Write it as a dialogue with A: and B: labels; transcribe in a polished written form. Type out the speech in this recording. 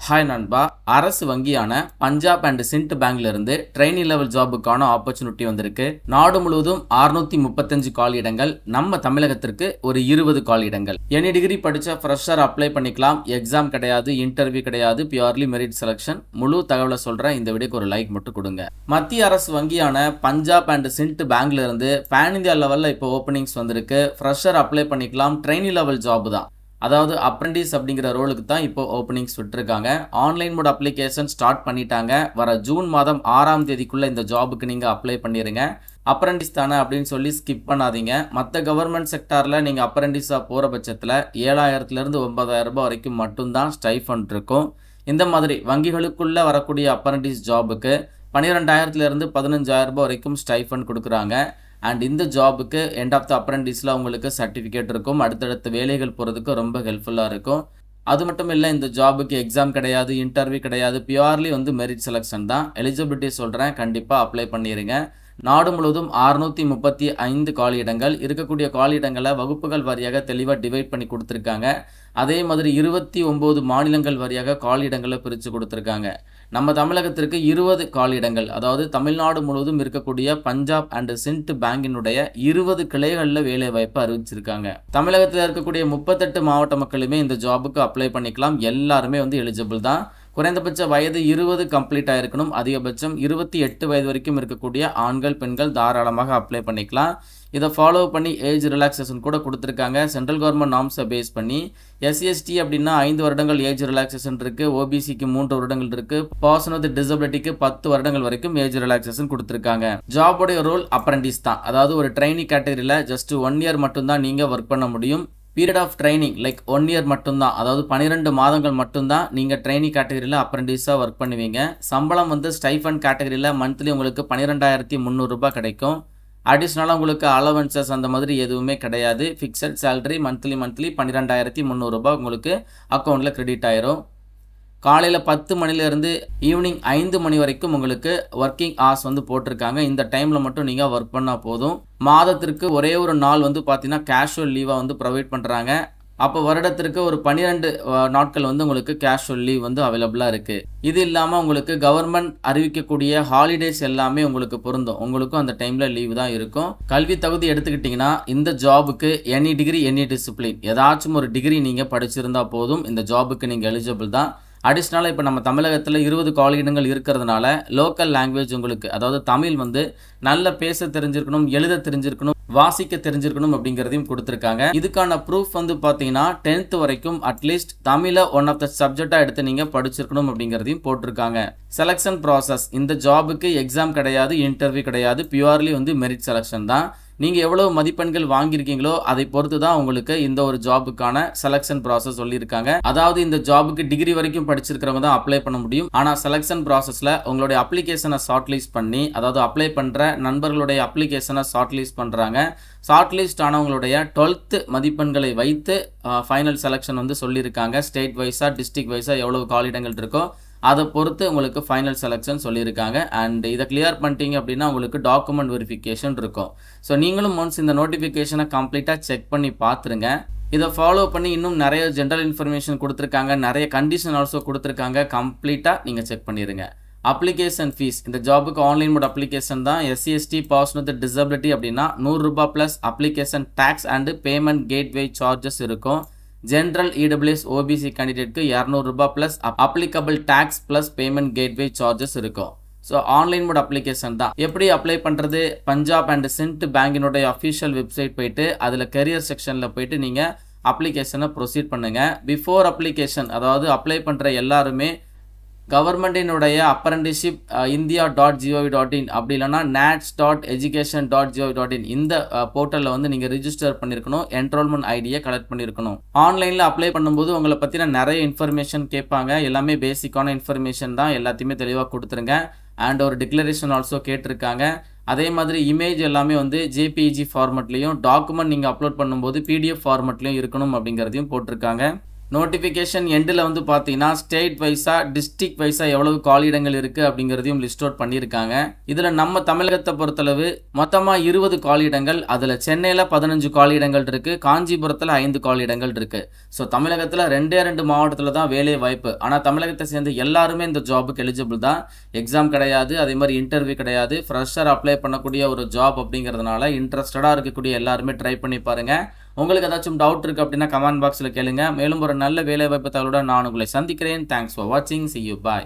A: Hi நண்பா, அரசு வங்கியான Punjab and Sindh பேங்க்ல இருந்து ட்ரெயினி லெவல் ஜாபுக்கான ஆப்பர்ச்சுனிட்டி வந்திருக்கு. நாடு முழுவதும் 635 காலி இடங்கள், நம்ம தமிழகத்திற்கு ஒரு 20 காலி இடங்கள். எனி டிகிரி படிச்ச ஃப்ரெஷர் அப்ளை பண்ணிக்கலாம். எக்ஸாம் கிடையாது, இன்டர்வியூ கிடையாது, பியூர்லி மெரிட் செலக்ஷன். முழு தகவலை சொல்றேன், இந்த வீடியோக்கு ஒரு லைக் மட்டும் கொடுங்க. மத்திய அரசு வங்கியான பஞ்சாப் அண்ட் சிண்ட் பேங்க்ல இருந்து பேன் இந்தியா லெவல்ல இப்போ ஓப்பனிங்ஸ் வந்திருக்கு. ஃப்ரெஷர் அப்ளை பண்ணிக்கலாம். ட்ரெயினி லெவல் ஜாப் தான், அதாவது அப்ரெண்டிஸ் அப்படிங்கிற ரோலுக்கு தான் இப்போ ஓப்பனிங்ஸ் விட்டுருக்காங்க. ஆன்லைன் மோட் அப்ளிகேஷன் ஸ்டார்ட் பண்ணிட்டாங்க. வர ஜூன் மாதம் 6ஆம் தேதிக்குள்ளே இந்த ஜாபுக்கு நீங்கள் அப்ளை பண்ணிடுங்க. அப்ரெண்டிஸ் தானே அப்படின்னு சொல்லி ஸ்கிப் பண்ணாதீங்க. மற்ற கவர்மெண்ட் செக்டாரில் நீங்கள் அப்ரெண்டிஸாக போகிற பட்சத்தில் 7,000லேருந்து 9,000 ரூபாய் வரைக்கும் மட்டும்தான் ஸ்டைஃபண்ட் இருக்கும். இந்த மாதிரி வங்கிகளுக்குள்ளே வரக்கூடிய அப்ரெண்டிஸ் ஜாபுக்கு 12,000லேருந்து 15,000 ரூபாய் வரைக்கும் ஸ்டைஃபண்ட் கொடுக்குறாங்க. அண்ட் இந்த ஜாபுக்கு எண்ட் ஆஃப் த அப்ரெண்டிஸில் உங்களுக்கு சர்டிஃபிகேட் இருக்கும். அடுத்தடுத்த வேலைகள் போகிறதுக்கு ரொம்ப ஹெல்ப்ஃபுல்லாக இருக்கும். அது மட்டும் இல்லை, இந்த ஜாபுக்கு எக்ஸாம் கிடையாது, இன்டர்வியூ கிடையாது, பியூர்லி மெரிட் செலெக்ஷன் தான். எலிஜிபிலிட்டி சொல்கிறேன், கண்டிப்பாக அப்ளை பண்ணிடுங்க. நாடு முழுவதும் 635 காலி இடங்கள் இருக்கக்கூடிய காலி இடங்களை வகுப்புகள் வாரியாக தெளிவாக டிவைட் பண்ணி கொடுத்துருக்காங்க. அதே மாதிரி 29 மாநிலங்கள் வாரியாக காலி இடங்களை பிரித்து கொடுத்துருக்காங்க. நம்ம தமிழகத்திற்கு 20 காலி இடங்கள், அதாவது தமிழ்நாடு முழுவதும் இருக்கக்கூடிய பஞ்சாப் அண்ட் சிண்ட் பேங்கினுடைய 20 கிளைகளில் வேலை வாய்ப்பு அறிவிச்சிருக்காங்க. தமிழகத்தில் இருக்கக்கூடிய 38 மாவட்ட மக்களுமே இந்த ஜாபுக்கு அப்ளை பண்ணிக்கலாம். எல்லாருமே எலிஜிபிள் தான். குறைந்தபட்ச வயது 20 கம்ப்ளீட் ஆகிருக்கணும். அதிகபட்சம் 28 வயது வரைக்கும் இருக்கக்கூடிய ஆண்கள் பெண்கள் தாராளமாக அப்ளை பண்ணிக்கலாம். இதை ஃபாலோ பண்ணி ஏஜ் ரிலாக்ஸேஷன் கூட கொடுத்துருக்காங்க. சென்ட்ரல் கவர்மெண்ட் நார்ம்ஸை பேஸ் பண்ணி SCST அப்படின்னா 5 வருடங்கள் ஏஜ் ரிலாக்ஸேஷன் இருக்குது. OBCக்கு 3 வருடங்கள் இருக்குது. பர்சன் வித் டிசபிலிட்டிக்கு 10 வருடங்கள் வரைக்கும் ஏஜ் ரிலாக்ஸேஷன் கொடுத்துருக்காங்க. ஜாபுடைய ரோல் அப்ரெண்டிஸ் தான், அதாவது ஒரு ட்ரைனிங் கேட்டகரியில் ஜஸ்ட் 1 இயர் மட்டும்தான் நீங்கள் ஒர்க் பண்ண முடியும். Period of training like 1 year மட்டும்தான், அதாவது 12 மாதங்கள் மட்டும்தான் நீங்கள் ட்ரைனிங் கேட்டகரியில் அப்ரெண்டிஸாக ஒர்க் பண்ணுவீங்க. சம்பளம் ஸ்டைஃபண்ட் கேட்டகரியில் மந்த்லி உங்களுக்கு 12,300 ரூபாய் கிடைக்கும். அடிஷ்னலாக உங்களுக்கு அலவன்சஸ் அந்த மாதிரி எதுவுமே கிடையாது. ஃபிக்ஸட் சேலரி மந்த்லி 12,300 ரூபாய் உங்களுக்கு அக்கௌண்ட்டில் கிரெடிட் ஆயிரும். காலையில் 10 மணிலேருந்து ஈவினிங் 5 மணி வரைக்கும் உங்களுக்கு ஒர்க்கிங் ஹார்ஸ் போட்டிருக்காங்க. இந்த டைமில் மட்டும் நீங்கள் ஒர்க் பண்ணால் போதும். மாதத்திற்கு ஒரே ஒரு நாள் பார்த்தீங்கன்னா கேஷுவல் லீவாக ப்ரொவைட் பண்ணுறாங்க. அப்போ வருடத்திற்கு ஒரு 12 நாட்கள் உங்களுக்கு கேஷுவல் லீவ் அவைலபிளாக இருக்குது. இது இல்லாமல் உங்களுக்கு கவர்மெண்ட் அறிவிக்கக்கூடிய ஹாலிடேஸ் எல்லாமே உங்களுக்கு பொருந்தும். உங்களுக்கும் அந்த டைமில் லீவ் தான் இருக்கும். கல்வி தகுதி எடுத்துக்கிட்டிங்கன்னா இந்த ஜாபுக்கு எனி டிகிரி எனி டிசிப்ளின், ஏதாச்சும் ஒரு டிகிரி நீங்கள் படிச்சிருந்தா போதும். இந்த ஜாபுக்கு நீங்கள் எலிஜிபிள் தான். அடிஷ்னலாக இப்போ நம்ம தமிழகத்தில் 20 காலி இடங்கள் இருக்கிறதுனால லோக்கல் லாங்குவேஜ் உங்களுக்கு, அதாவது தமிழ் நல்ல பேச தெரிஞ்சிருக்கணும், எழுத தெரிஞ்சிருக்கணும், வாசிக்க தெரிஞ்சிருக்கணும் அப்படிங்கிறதையும் கொடுத்துருக்காங்க. இதுக்கான ப்ரூஃப் பார்த்தீங்கன்னா 10th வரைக்கும் அட்லீஸ்ட் தமிழை ஒன் ஆஃப் த சப்ஜெக்டாக எடுத்து நீங்கள் படிச்சிருக்கணும் அப்படிங்கிறதையும் போட்டிருக்காங்க. செலெக்ஷன் ப்ராசஸ், இந்த ஜாபுக்கு எக்ஸாம் கிடையாது, இன்டர்வியூ கிடையாது, பியூர்லி மெரிட் செலெக்ஷன் தான். நீங்கள் எவ்வளோ மதிப்பெண்கள் வாங்கியிருக்கீங்களோ அதை பொறுத்து தான் உங்களுக்கு இந்த ஒரு ஜாபுக்கான செலெக்ஷன் ப்ராசஸ் சொல்லியிருக்காங்க. அதாவது இந்த ஜாபுக்கு டிகிரி வரைக்கும் படிச்சிருக்கிறவங்க தான் அப்ளை பண்ண முடியும். ஆனால் செலெக்ஷன் ப்ராசஸில் உங்களுடைய அப்ளிகேஷனை ஷார்ட்லிஸ்ட் பண்ணி, அதாவது அப்ளை பண்ணுற நண்பர்களுடைய அப்ளிகேஷனை ஷார்ட்லிஸ்ட் பண்ணுறாங்க. ஷார்ட்லிஸ்ட் ஆனவங்களுடைய 12th மதிப்பெண்களை வைத்து ஃபைனல் செலெக்ஷன் சொல்லியிருக்காங்க. ஸ்டேட் வைஸாக டிஸ்ட்ரிக்ட் வைஸாக எவ்வளவு காலிடங்கள் இருக்கோ அதை பொறுத்து உங்களுக்கு ஃபைனல் செலெக்ஷன் சொல்லியிருக்காங்க. அண்ட் இதை கிளியர் பண்ணிட்டீங்க அப்படின்னா உங்களுக்கு டாக்குமெண்ட் வெரிஃபிகேஷன் இருக்கும். ஸோ நீங்களும் ஒன்ஸ் இந்த நோட்டிஃபிகேஷனை கம்ப்ளீட்டாக செக் பண்ணி பார்த்துருங்க. இதை ஃபாலோ பண்ணி இன்னும் நிறைய ஜென்ரல் இன்ஃபர்மேஷன் கொடுத்துருக்காங்க, நிறைய கண்டிஷன் ஆல்சோ கொடுத்துருக்காங்க. கம்ப்ளீட்டாக நீங்கள் செக் பண்ணிடுங்க. அப்ளிகேஷன் ஃபீஸ், இந்த ஜாபுக்கு ஆன்லைன் மோட் அப்ளிகேஷன் தான். SCST பர்சன் வித் டிசபிலிட்டி அப்படின்னா 100 ரூபாய் plus application tax and payment gateway charges இருக்கும். ஜென்ரல் EWS OBC கேண்டிடேட்க்கு 200 ரூபாய் plus applicable tax plus payment gateway charges இருக்கும். ஸோ ஆன்லைன் மோட் அப்ளிகேஷன் தான். எப்படி அப்ளை பண்ணுறது? பஞ்சாப் அண்ட் சிண்ட் பேங்கினுடைய அஃபிஷியல் வெப்சைட் போயிட்டு அதில் கரியர் செக்ஷனில் போயிட்டு நீங்கள் அப்ளிகேஷனை ப்ரொசீட் பண்ணுங்கள். பிஃபோர் அப்ளிகேஷன், அதாவது அப்ளை பண்ணுற எல்லாருமே கவர்மெண்டினுடைய apprenticeship india.gov.in அப்படி இல்லைனா nats.education.gov.in இந்த போர்ட்டலில் நீங்கள் ரிஜிஸ்டர் பண்ணியிருக்கணும். என்ரோல்மெண்ட் ஐடியை கலெக்ட் பண்ணியிருக்கணும். ஆன்லைனில் அப்ளை பண்ணும்போது உங்களை பற்றின நிறைய இன்ஃபர்மேஷன் கேட்பாங்க. எல்லாமே பேசிக்கான இன்ஃபர்மேஷன் தான், எல்லாத்தையுமே தெளிவாக கொடுத்துருங்க. அண்ட் ஒரு டிக்ளரேஷன் ஆல்சோ கேட்டிருக்காங்க. அதே மாதிரி இமேஜ் எல்லாமே JPEG ஃபார்மெட்லேயும், டாக்குமெண்ட் நீங்கள் அப்லோட் பண்ணும்போது PDF ஃபார்மெட்லேயும் இருக்கணும் அப்படிங்கிறதையும் போட்டிருக்காங்க. நோட்டிஃபிகேஷன் எண்டில் வந்து பார்த்தீங்கன்னா ஸ்டேட் வைஸாக டிஸ்ட்ரிக்ட் வைஸாக எவ்வளவு காலியிடங்கள் இருக்குது அப்படிங்கிறதையும் லிஸ்ட் அவுட் பண்ணியிருக்காங்க. இதில் நம்ம தமிழகத்தை பொறுத்தளவு மொத்தமாக 20 காலியிடங்கள், அதில் சென்னையில் 15 காலியிடங்கள் இருக்குது, காஞ்சிபுரத்தில் 5 காலியிடங்கள் இருக்குது. ஸோ தமிழகத்தில் 2 மாவட்டத்தில் தான் வேலை வாய்ப்பு. ஆனால் தமிழகத்தை சேர்ந்த எல்லாருமே இந்த ஜாபுக்கு எலிஜிபிள் தான். எக்ஸாம் கிடையாது, அதே மாதிரி இன்டர்வியூ கிடையாது. ஃப்ரெஷர் அப்ளை பண்ணக்கூடிய ஒரு ஜாப் அப்படிங்கிறதுனால இன்ட்ரெஸ்டடாக இருக்கக்கூடிய எல்லாருமே ட்ரை பண்ணி பாருங்கள். உங்களுக்கு ஏதாச்சும் டவுட் இருக்குது அப்படின்னா கமெண்ட் பாக்ஸில் கேளுங்க. மேலும் ஒரு நல்ல வேலைவாய்ப்பு தகவலுடன் நான் உங்களை சந்திக்கிறேன். தேங்க்ஸ் ஃபார் வாட்சிங். See you. Bye.